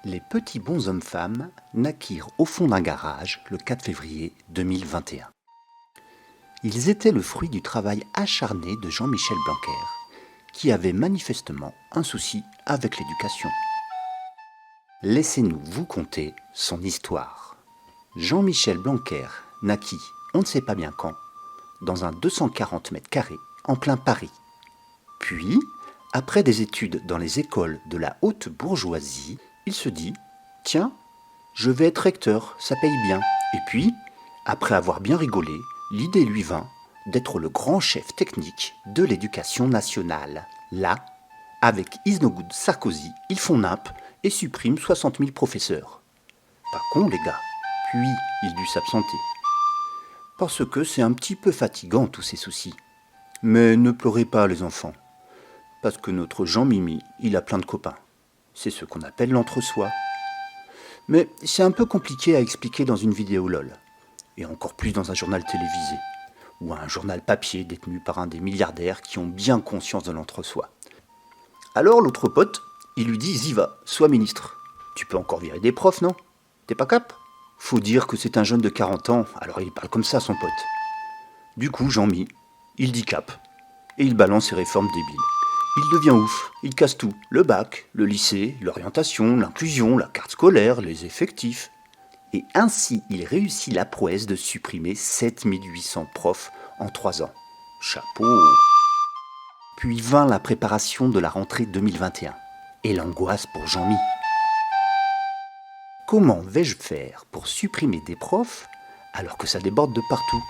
Les petits bonshommes-femmes naquirent au fond d'un garage le 4 février 2021. Ils étaient le fruit du travail acharné de Jean-Michel Blanquer, qui avait manifestement un souci avec l'éducation. Laissez-nous vous conter son histoire. Jean-Michel Blanquer naquit, on ne sait pas bien quand, dans un 240 mètres carrés en plein Paris. Puis, après des études dans les écoles de la haute bourgeoisie, il se dit « Tiens, je vais être recteur, ça paye bien. » Et puis, après avoir bien rigolé, l'idée lui vint d'être le grand chef technique de l'éducation nationale. Là, avec Isnogoud Sarkozy, ils font nimp et suppriment 60 000 professeurs. Pas con les gars. Puis, il dut s'absenter. Parce que c'est un petit peu fatigant tous ces soucis. Mais ne pleurez pas les enfants. Parce que notre Jean-Mimi, il a plein de copains. C'est ce qu'on appelle l'entre-soi. Mais c'est un peu compliqué à expliquer dans une vidéo LOL. Et encore plus dans un journal télévisé. Ou un journal papier détenu par un des milliardaires qui ont bien conscience de l'entre-soi. Alors l'autre pote, il lui dit « Ziva, sois ministre. Tu peux encore virer des profs, non? T'es pas cap ?» Faut dire que c'est un jeune de 40 ans, alors il parle comme ça à son pote. Du coup, Jean-Mi, il dit cap. Et il balance ses réformes débiles. Il devient ouf, il casse tout. Le bac, le lycée, l'orientation, l'inclusion, la carte scolaire, les effectifs. Et ainsi, il réussit la prouesse de supprimer 7800 profs en 3 ans. Chapeau! Puis vint la préparation de la rentrée 2021. Et l'angoisse pour Jean-Mi. Comment vais-je faire pour supprimer des profs alors que ça déborde de partout,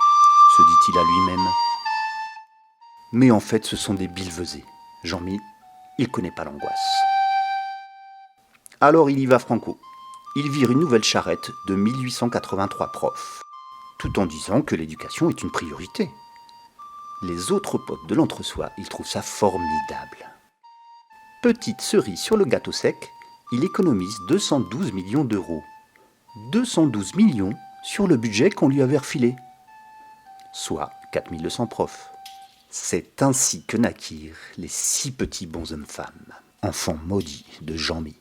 se dit-il à lui-même. Mais en fait, ce sont des billevesées. Jean-Mi, il connaît pas l'angoisse. Alors il y va franco. Il vire une nouvelle charrette de 1883 profs, tout en disant que l'éducation est une priorité. Les autres potes de l'entre-soi, ils trouvent ça formidable. Petite cerise sur le gâteau sec, il économise 212 millions d'euros. 212 millions sur le budget qu'on lui avait refilé. Soit 4200 profs. C'est ainsi que naquirent les 6 petits bonshommes-femmes, enfants maudits de Jean-Mi.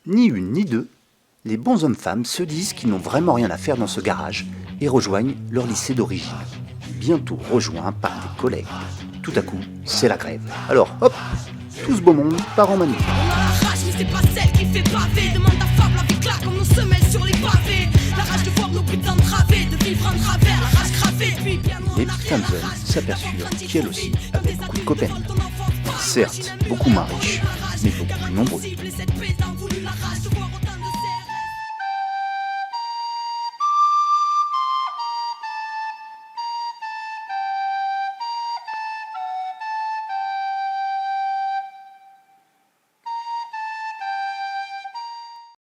Ni une ni deux, les bonshommes-femmes se disent qu'ils n'ont vraiment rien à faire dans ce garage et rejoignent leur lycée d'origine. Bientôt rejoints par des collègues. Tout à coup, c'est la grève. Alors, hop, tout ce beau monde part en manif. On a la rage, mais c'est pas celle qui fait baver. Demande à Fable avec là comme nos semelles sur les pavés. La rage de voir nos putains de travées, de vivre en travers, la rage cravée. Puis bien Les petites femmes s'aperçurent qu'elles aussi avaient beaucoup de copains. Certes, beaucoup moins riches, mais beaucoup plus nombreux.